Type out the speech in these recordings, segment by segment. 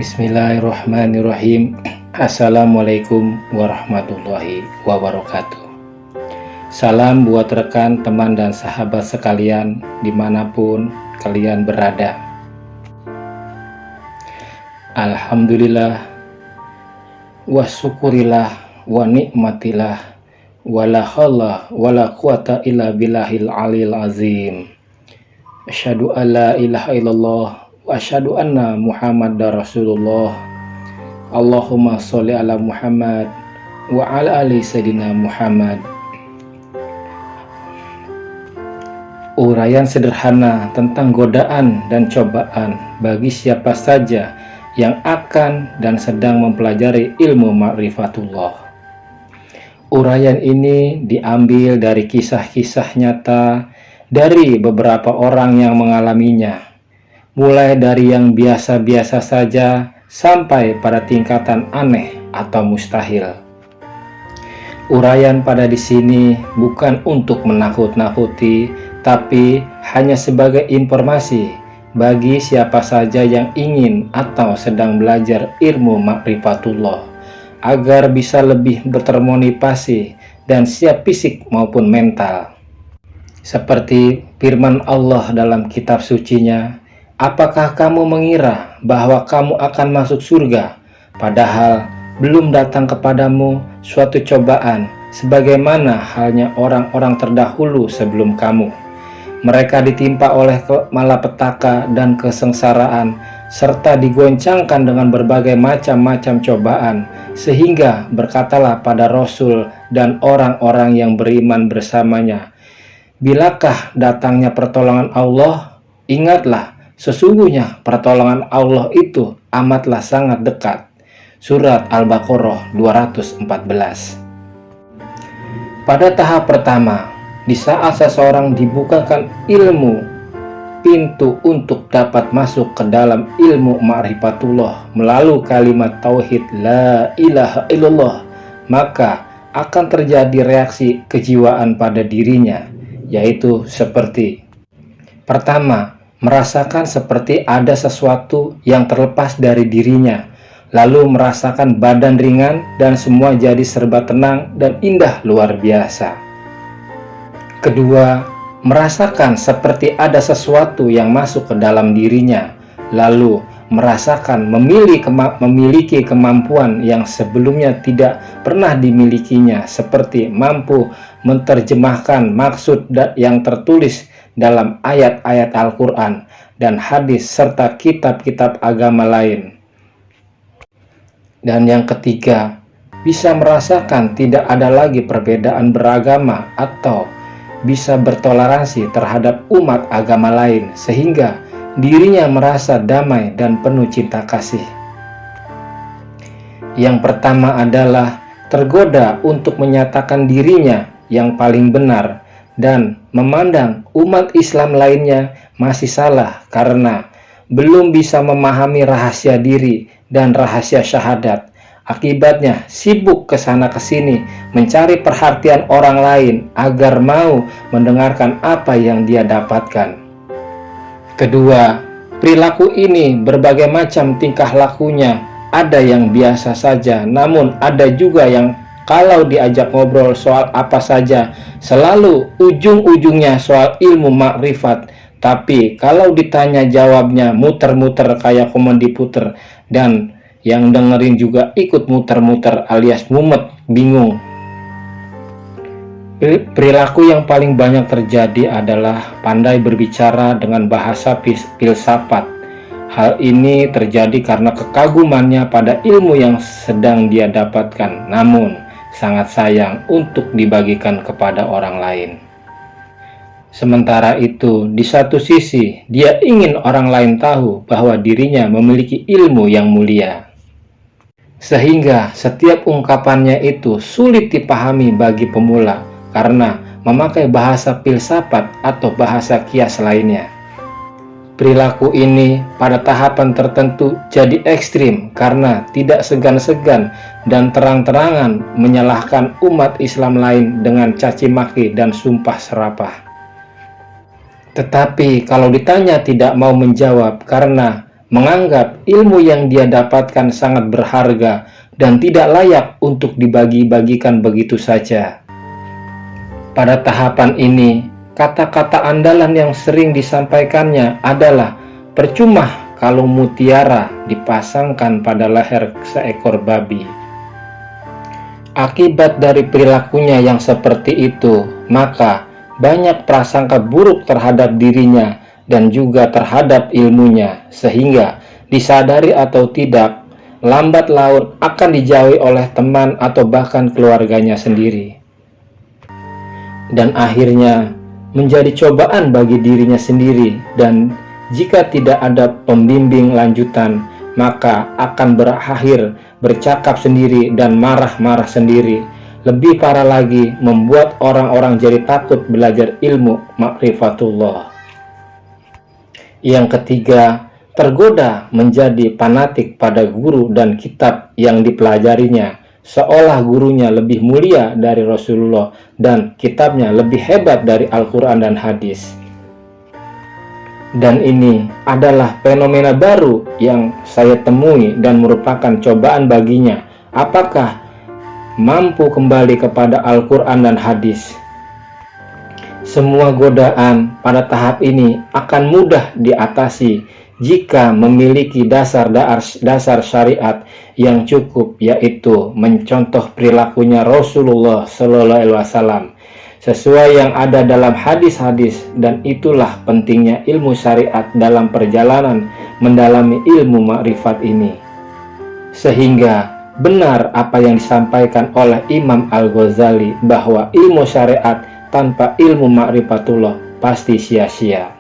Bismillahirrahmanirrahim. Assalamualaikum warahmatullahi wabarakatuh. Salam buat rekan, teman, dan sahabat sekalian dimanapun kalian berada. Alhamdulillah wa syukurillah wa nikmatillah wa la haula wa la quwata illa billahil aliyil azim. Asyhadu an la ilaha illallah wa asyhadu anna Muhammadar Rasulullah. Allahumma sholli ala Muhammad wa ala ali sayyidina Muhammad. Uraian sederhana tentang godaan dan cobaan bagi siapa saja yang akan dan sedang mempelajari ilmu ma'rifatullah. Uraian ini diambil dari kisah-kisah nyata dari beberapa orang yang mengalaminya, mulai dari yang biasa-biasa saja sampai pada tingkatan aneh atau mustahil. Uraian pada di sini bukan untuk menakut-nakuti, tapi hanya sebagai informasi bagi siapa saja yang ingin atau sedang belajar ilmu ma'rifatullah, agar bisa lebih bertermotivasi dan siap fisik maupun mental. Seperti firman Allah dalam kitab sucinya, apakah kamu mengira bahwa kamu akan masuk surga, padahal belum datang kepadamu suatu cobaan, sebagaimana halnya orang-orang terdahulu sebelum kamu. Mereka ditimpa oleh malapetaka dan kesengsaraan, serta digoncangkan dengan berbagai macam-macam cobaan, sehingga berkatalah pada Rasul dan orang-orang yang beriman bersamanya, bilakah datangnya pertolongan Allah? Ingatlah, sesungguhnya pertolongan Allah itu amatlah sangat dekat. Surat Al-Baqarah 214. Pada tahap pertama, di saat seseorang dibukakan ilmu, pintu untuk dapat masuk ke dalam ilmu ma'rifatullah melalui kalimat tauhid la ilaha illallah, maka akan terjadi reaksi kejiwaan pada dirinya, yaitu seperti: pertama, merasakan seperti ada sesuatu yang terlepas dari dirinya, lalu merasakan badan ringan dan semua jadi serba tenang dan indah luar biasa. Kedua, merasakan seperti ada sesuatu yang masuk ke dalam dirinya, lalu merasakan memiliki kemampuan yang sebelumnya tidak pernah dimilikinya, seperti mampu menerjemahkan maksud yang tertulis dalam ayat-ayat Al-Quran dan hadis serta kitab-kitab agama lain. Dan yang ketiga, bisa merasakan tidak ada lagi perbedaan beragama atau bisa bertoleransi terhadap umat agama lain, sehingga dirinya merasa damai dan penuh cinta kasih. Yang pertama adalah tergoda untuk menyatakan dirinya yang paling benar dan memandang umat Islam lainnya masih salah karena belum bisa memahami rahasia diri dan rahasia syahadat. Akibatnya sibuk kesana kesini mencari perhatian orang lain agar mau mendengarkan apa yang dia dapatkan. Kedua, perilaku ini berbagai macam tingkah lakunya, ada yang biasa saja, namun ada juga yang kalau diajak ngobrol soal apa saja selalu ujung-ujungnya soal ilmu makrifat, tapi kalau ditanya jawabnya muter-muter kayak komedi puter, dan yang dengerin juga ikut muter-muter alias mumet, bingung. Perilaku yang paling banyak terjadi adalah pandai berbicara dengan bahasa filsafat. Hal ini terjadi karena kekagumannya pada ilmu yang sedang dia dapatkan, namun sangat sayang untuk dibagikan kepada orang lain. Sementara itu, di satu sisi, dia ingin orang lain tahu bahwa dirinya memiliki ilmu yang mulia, sehingga setiap ungkapannya itu sulit dipahami bagi pemula karena memakai bahasa filsafat atau bahasa kias lainnya. Perilaku ini pada tahapan tertentu jadi ekstrim karena tidak segan-segan dan terang-terangan menyalahkan umat Islam lain dengan caci maki dan sumpah serapah. Tetapi kalau ditanya tidak mau menjawab karena menganggap ilmu yang dia dapatkan sangat berharga dan tidak layak untuk dibagi-bagikan begitu saja. Pada tahapan ini, kata-kata andalan yang sering disampaikannya adalah percuma kalung mutiara dipasangkan pada leher seekor babi. Akibat dari perilakunya yang seperti itu, maka banyak prasangka buruk terhadap dirinya dan juga terhadap ilmunya, sehingga disadari atau tidak, lambat laun akan dijauhi oleh teman atau bahkan keluarganya sendiri. Dan akhirnya menjadi cobaan bagi dirinya sendiri, dan jika tidak ada pembimbing lanjutan, maka akan berakhir bercakap sendiri dan marah-marah sendiri. Lebih parah lagi, membuat orang-orang jadi takut belajar ilmu ma'rifatullah. Yang ketiga, tergoda menjadi fanatik pada guru dan kitab yang dipelajarinya, seolah gurunya lebih mulia dari Rasulullah dan kitabnya lebih hebat dari Al-Quran dan hadis. Dan ini adalah fenomena baru yang saya temui dan merupakan cobaan baginya. Apakah mampu kembali kepada Al-Quran dan hadis? Semua godaan pada tahap ini akan mudah diatasi jika memiliki dasar syariat yang cukup, yaitu mencontoh perilakunya Rasulullah Shallallahu Alaihi Wasallam sesuai yang ada dalam hadis-hadis. Dan itulah pentingnya ilmu syariat dalam perjalanan mendalami ilmu makrifat ini, sehingga benar apa yang disampaikan oleh Imam Al-Ghazali bahwa ilmu syariat tanpa ilmu ma'rifatullah pasti sia-sia.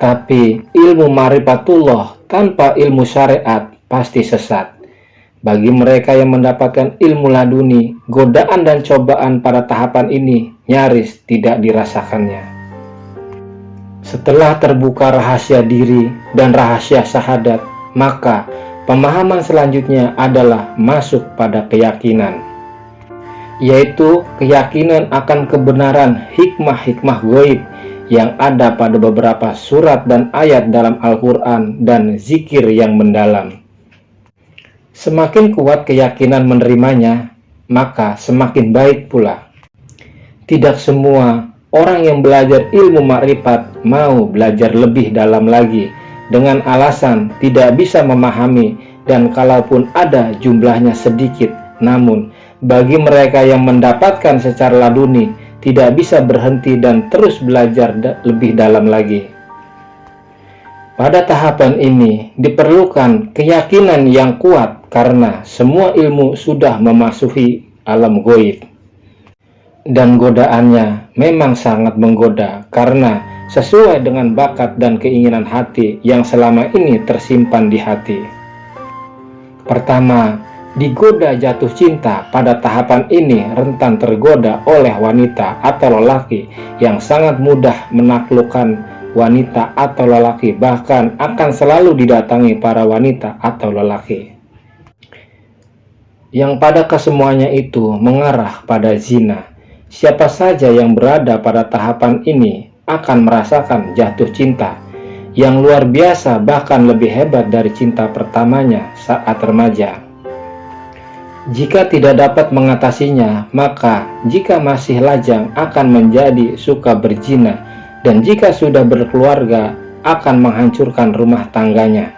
Tapi ilmu ma'rifatullah tanpa ilmu syariat pasti sesat. Bagi mereka yang mendapatkan ilmu laduni, godaan dan cobaan pada tahapan ini nyaris tidak dirasakannya. Setelah terbuka rahasia diri dan rahasia syahadat, maka pemahaman selanjutnya adalah masuk pada keyakinan, yaitu keyakinan akan kebenaran hikmah-hikmah gaib yang ada pada beberapa surat dan ayat dalam Al-Quran dan zikir yang mendalam. Semakin kuat keyakinan menerimanya, maka semakin baik pula. Tidak semua orang yang belajar ilmu makrifat mau belajar lebih dalam lagi dengan alasan tidak bisa memahami, dan kalaupun ada jumlahnya sedikit. Namun bagi mereka yang mendapatkan secara laduni, tidak bisa berhenti dan terus belajar lebih dalam lagi. Pada tahapan ini diperlukan keyakinan yang kuat karena semua ilmu sudah memasuki alam gaib. Dan godaannya memang sangat menggoda karena sesuai dengan bakat dan keinginan hati yang selama ini tersimpan di hati. Pertama, digoda jatuh cinta. Pada tahapan ini rentan tergoda oleh wanita atau lelaki yang sangat mudah menaklukkan wanita atau lelaki, bahkan akan selalu didatangi para wanita atau lelaki yang pada kesemuanya itu mengarah pada zina. Siapa saja yang berada pada tahapan ini akan merasakan jatuh cinta yang luar biasa, bahkan lebih hebat dari cinta pertamanya saat remaja. Jika tidak dapat mengatasinya, maka jika masih lajang akan menjadi suka berzina, dan jika sudah berkeluarga akan menghancurkan rumah tangganya.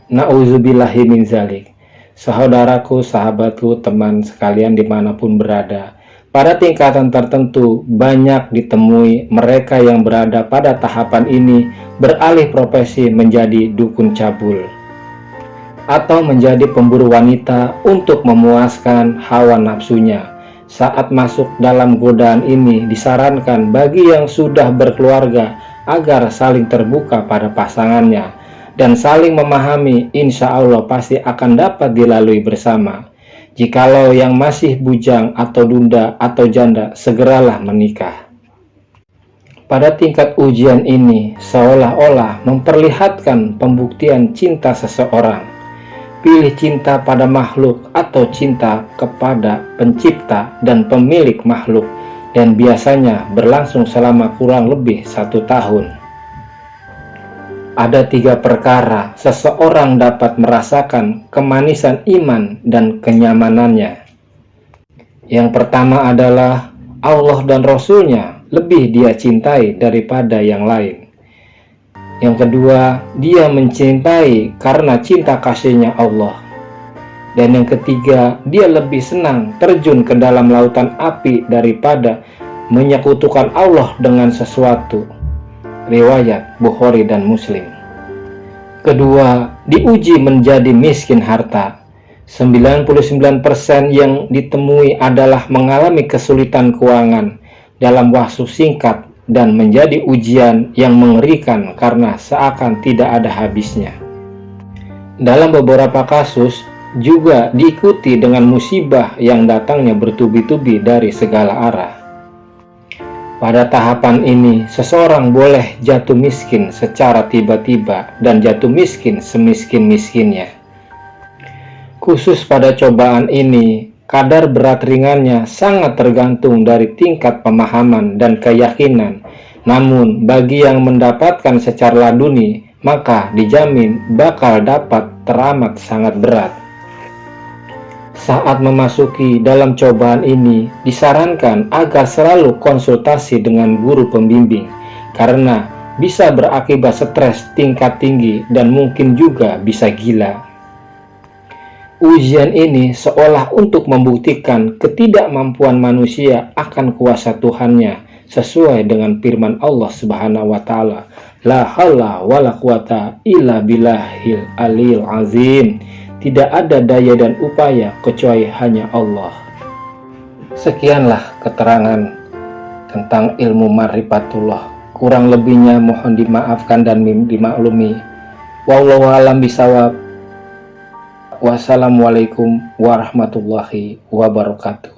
Na'udzubillahi min zalik. Saudaraku, sahabatku, teman sekalian dimanapun berada, pada tingkatan tertentu banyak ditemui mereka yang berada pada tahapan ini beralih profesi menjadi dukun cabul atau menjadi pemburu wanita untuk memuaskan hawa nafsunya. Saat masuk dalam godaan ini, disarankan bagi yang sudah berkeluarga agar saling terbuka pada pasangannya dan saling memahami. Insya Allah pasti akan dapat dilalui bersama. Jikalau yang masih bujang atau dunda atau janda, segeralah menikah. Pada tingkat ujian ini seolah-olah memperlihatkan pembuktian cinta seseorang. Pilih cinta pada makhluk atau cinta kepada pencipta dan pemilik makhluk, dan biasanya berlangsung selama kurang lebih 1 tahun. Ada 3 perkara seseorang dapat merasakan kemanisan iman dan kenyamanannya. Yang pertama adalah Allah dan Rasul-Nya lebih dia cintai daripada yang lain. Yang kedua, dia mencintai karena cinta kasihnya Allah. Dan yang ketiga, dia lebih senang terjun ke dalam lautan api daripada menyekutukan Allah dengan sesuatu. Riwayat Bukhari dan Muslim. Kedua, diuji menjadi miskin harta. 99% yang ditemui adalah mengalami kesulitan keuangan dalam waktu singkat dan menjadi ujian yang mengerikan karena seakan tidak ada habisnya. Dalam beberapa kasus juga diikuti dengan musibah yang datangnya bertubi-tubi dari segala arah. Pada tahapan ini, seseorang boleh jatuh miskin secara tiba-tiba dan jatuh miskin semiskin-miskinnya. Khusus pada cobaan ini, kadar berat ringannya sangat tergantung dari tingkat pemahaman dan keyakinan. Namun, bagi yang mendapatkan secara laduni, maka dijamin bakal dapat teramat sangat berat. Saat memasuki dalam cobaan ini, disarankan agar selalu konsultasi dengan guru pembimbing, karena bisa berakibat stres tingkat tinggi dan mungkin juga bisa gila. Ujian ini seolah untuk membuktikan ketidakmampuan manusia akan kuasa Tuhannya sesuai dengan firman Allah Subhanahu wa taala, la haula wala quwata illa billahil aliyil azim. Tidak ada daya dan upaya kecuali hanya Allah. Sekianlah keterangan tentang ilmu ma'rifatullah. Kurang lebihnya mohon dimaafkan dan dimaklumi. Wallahu a'lam bishawab. Wassalamualaikum warahmatullahi wabarakatuh.